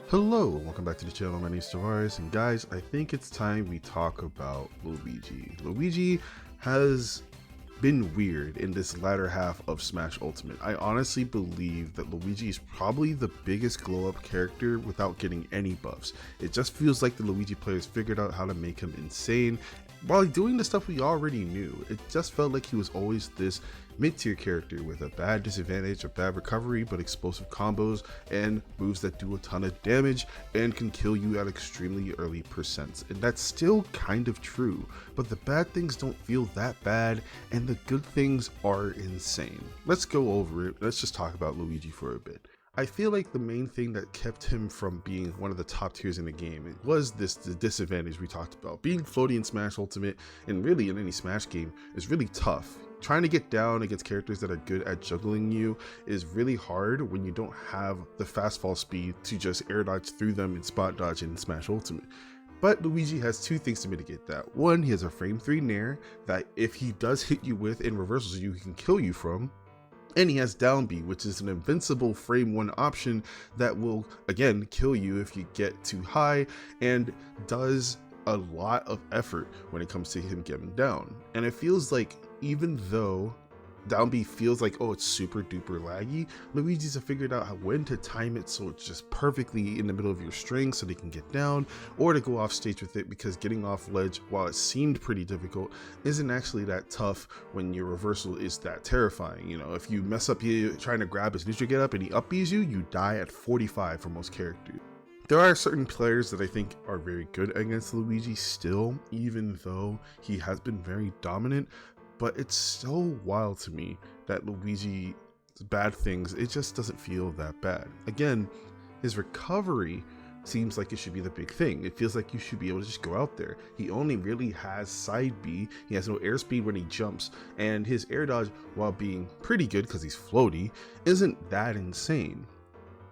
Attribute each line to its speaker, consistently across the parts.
Speaker 1: Hello, welcome back to the channel. My name is Tavares, and guys, I think it's time we talk about Luigi. Luigi has been weird in this latter half of Smash Ultimate. I honestly believe that Luigi is probably the biggest glow up character without getting any buffs. It just feels like the Luigi players figured out how to make him insane while doing the stuff we already knew. It just felt like he was always this mid-tier character with a bad disadvantage, a bad recovery, but explosive combos and moves that do a ton of damage and can kill you at extremely early percents. And that's still kind of true, but the bad things don't feel that bad and the good things are insane. Let's go over it. Let's just talk about Luigi for a bit. I feel like the main thing that kept him from being one of the top tiers in the game was the disadvantage we talked about. Being floaty in Smash Ultimate, and really in any Smash game, is really tough. Trying to get down against characters that are good at juggling you is really hard when you don't have the fast fall speed to just air dodge through them and spot dodge in Smash Ultimate. But Luigi has two things to mitigate that. One, he has a frame 3 nair that if he does hit you with and reversals you, he can kill you from. And he has down B, which is an invincible frame 1 option that will again kill you if you get too high, and does a lot of effort when it comes to him getting down. And it feels like even though down B feels like, oh, it's super duper laggy, Luigi's have figured out when to time it so it's just perfectly in the middle of your string so they can get down, or to go off stage with it, because getting off ledge, while it seemed pretty difficult, isn't actually that tough when your reversal is that terrifying. You know, if you mess up here trying to grab his neutral get up and he up Bs you, you die at 45 for most characters. There are certain players that I think are very good against Luigi still, even though he has been very dominant. But it's so wild to me that Luigi's bad things, it just doesn't feel that bad. Again, his recovery seems like it should be the big thing. It feels like you should be able to just go out there. He only really has side B, he has no airspeed when he jumps, and his air dodge, while being pretty good because he's floaty, isn't that insane.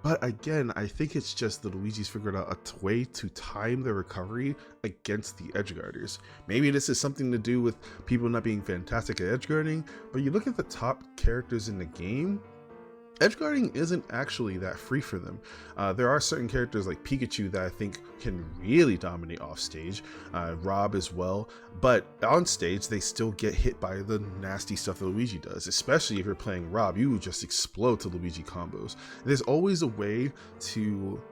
Speaker 1: But again, I think it's just that Luigi's figured out a way to time the recovery against the edgeguarders. Maybe this is something to do with people not being fantastic at edgeguarding, but you look at the top characters in the game, edgeguarding isn't actually that free for them. There are certain characters like Pikachu that I think can really dominate off stage, Rob as well, but on stage they still get hit by the nasty stuff that Luigi does. Especially if you're playing Rob, you just explode to Luigi combos. There's always a way to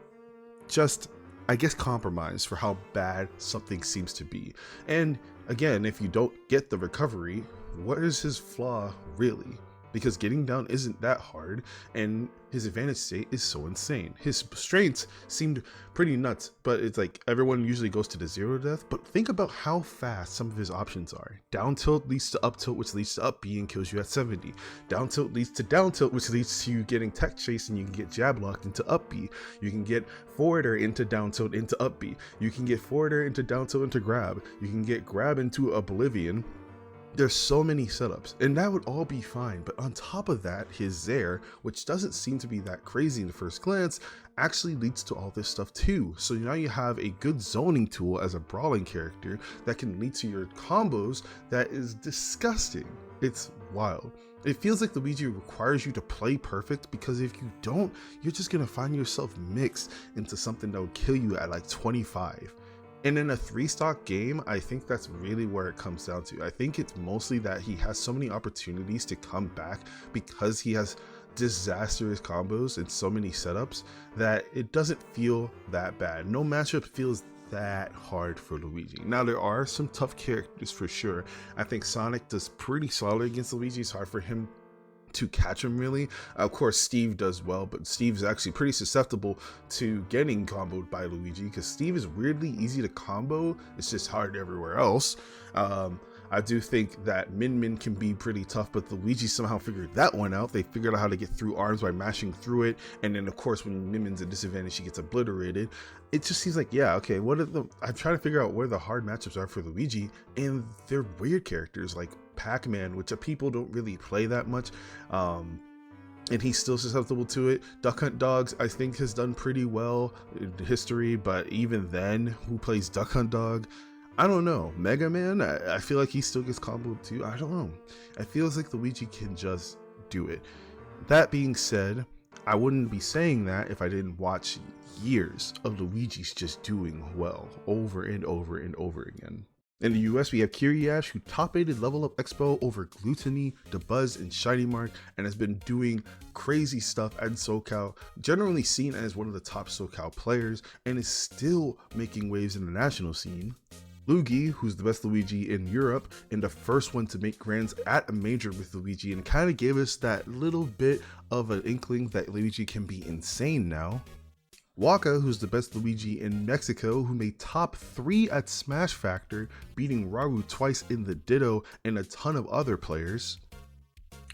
Speaker 1: just, I guess, compromise for how bad something seems to be. And again, if you don't get the recovery, what is his flaw really? Because getting down isn't that hard, and his advantage state is so insane. His strengths seemed pretty nuts, but it's like everyone usually goes to the 0 death. But think about how fast some of his options are. Down tilt leads to up tilt, which leads to up B and kills you at 70. Down tilt leads to down tilt, which leads to you getting tech chase, and you can get jab locked into up B. You can get forwarder into down tilt into up B. You can get forwarder into down tilt into grab. You can get grab into oblivion. There's so many setups, and that would all be fine, but on top of that, his Zair, which doesn't seem to be that crazy in the first glance, actually leads to all this stuff too. So now you have a good zoning tool as a brawling character that can lead to your combos that is disgusting. It's wild. It feels like Luigi requires you to play perfect, because if you don't, you're just gonna find yourself mixed into something that would kill you at like 25. And in a 3-stock game, I think that's really where it comes down to. I think it's mostly that he has so many opportunities to come back because he has disastrous combos and so many setups that it doesn't feel that bad. No matchup feels that hard for Luigi. Now, there are some tough characters for sure. I think Sonic does pretty solid against Luigi. It's hard for him to catch him really. Of course, Steve does well, but Steve's actually pretty susceptible to getting comboed by Luigi because Steve is weirdly easy to combo. It's just hard everywhere else. I do think that Min can be pretty tough, but Luigi somehow figured that one out. They figured out how to get through arms by mashing through it, and then of course when Min's a disadvantage, she gets obliterated. It just seems like, yeah, okay, I'm trying to figure out where the hard matchups are for Luigi, and they're weird characters like Pac-Man, which people don't really play that much, and he's still susceptible to it. Duck Hunt Dogs, I think, has done pretty well in history, but even then, who plays Duck Hunt Dog? I don't know. Mega Man, I feel like he still gets comboed too. I don't know. It feels like Luigi can just do it. That being said, I wouldn't be saying that if I didn't watch years of Luigi's just doing well over and over and over again. In the US, we have Kiriash, who top-aided Level Up Expo over Gluttony, DeBuzz, and Shiny Mark, and has been doing crazy stuff at SoCal, generally seen as one of the top SoCal players, and is still making waves in the national scene. Luigi, who's the best Luigi in Europe and the first one to make grands at a major with Luigi, and kind of gave us that little bit of an inkling that Luigi can be insane now. Waka, who's the best Luigi in Mexico, who made top 3 at Smash Factor, beating Raru twice in the Ditto and a ton of other players.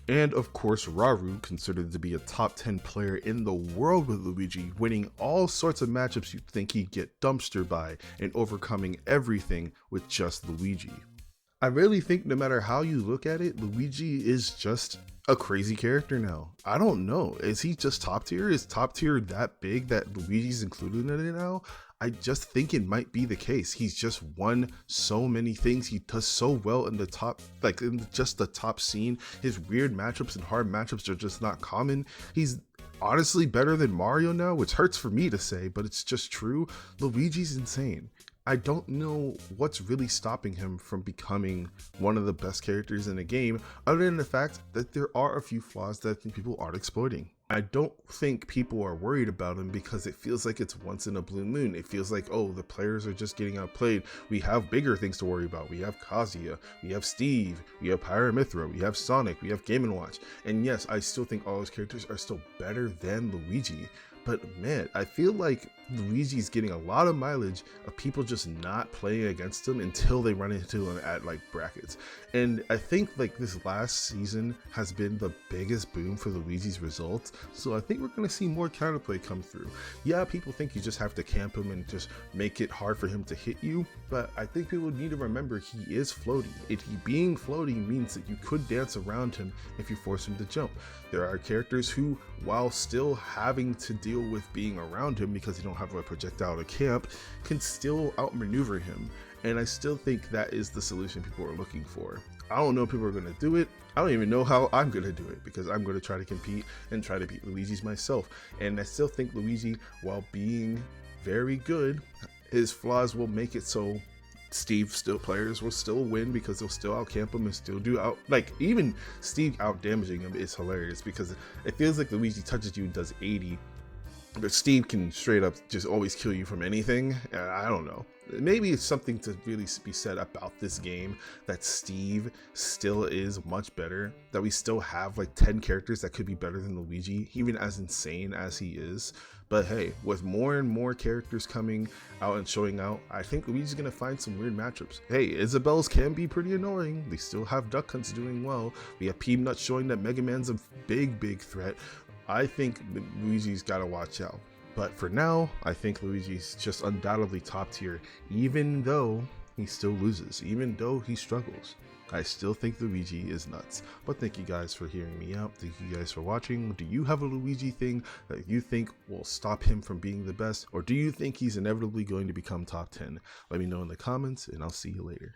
Speaker 1: And of course Raru, considered to be a top 10 player in the world with Luigi, winning all sorts of matchups you'd think he'd get dumpstered by and overcoming everything with just Luigi. I really think no matter how you look at it, Luigi is just a crazy character now. I don't know. Is he just top tier? Is top tier that big that Luigi's included in it now? I just think it might be the case. He's just won so many things. He does so well in the top, like in just the top scene. His weird matchups and hard matchups are just not common. He's honestly better than Mario now, which hurts for me to say, but it's just true. Luigi's insane. I don't know what's really stopping him from becoming one of the best characters in the game, other than the fact that there are a few flaws that I think people aren't exploiting. I don't think people are worried about him because it feels like it's once in a blue moon. It feels like, oh, the players are just getting outplayed. We have bigger things to worry about. We have Kazuya, we have Steve, we have Pyramithra, we have Sonic, we have Game & Watch. And yes, I still think all those characters are still better than Luigi. But man, I feel like Luigi's getting a lot of mileage of people just not playing against him until they run into him at like brackets. And I think like this last season has been the biggest boom for Luigi's results. So I think we're going to see more counterplay come through. Yeah, people think you just have to camp him and just make it hard for him to hit you. But I think people need to remember he is floaty. If he being floaty means that you could dance around him if you force him to jump. There are characters who, while still having to deal with being around him because they don't have a projectile to camp, can still outmaneuver him. And I still think that is the solution people are looking for. I don't know if people are going to do it. I don't even know how I'm going to do it because I'm going to try to compete and try to beat Luigi's myself. And I still think Luigi, while being very good, his flaws will make it so Steve players will still win because they'll still outcamp him and still do like even Steve out damaging him is hilarious because it feels like Luigi touches you and does 80, but Steve can straight up just always kill you from anything. I don't know. Maybe it's something to really be said about this game that Steve still is much better, that we still have like 10 characters that could be better than Luigi, even as insane as he is. But hey, with more and more characters coming out and showing out, I think Luigi's going to find some weird matchups. Hey, Isabelle's can be pretty annoying. They still have Duck Hunts doing well. We have Peanut showing that Mega Man's a big threat. I think Luigi's got to watch out. But for now, I think Luigi's just undoubtedly top tier, even though he still loses, even though he struggles. I still think Luigi is nuts. But thank you guys for hearing me out. Thank you guys for watching. Do you have a Luigi thing that you think will stop him from being the best? Or do you think he's inevitably going to become top 10? Let me know in the comments and I'll see you later.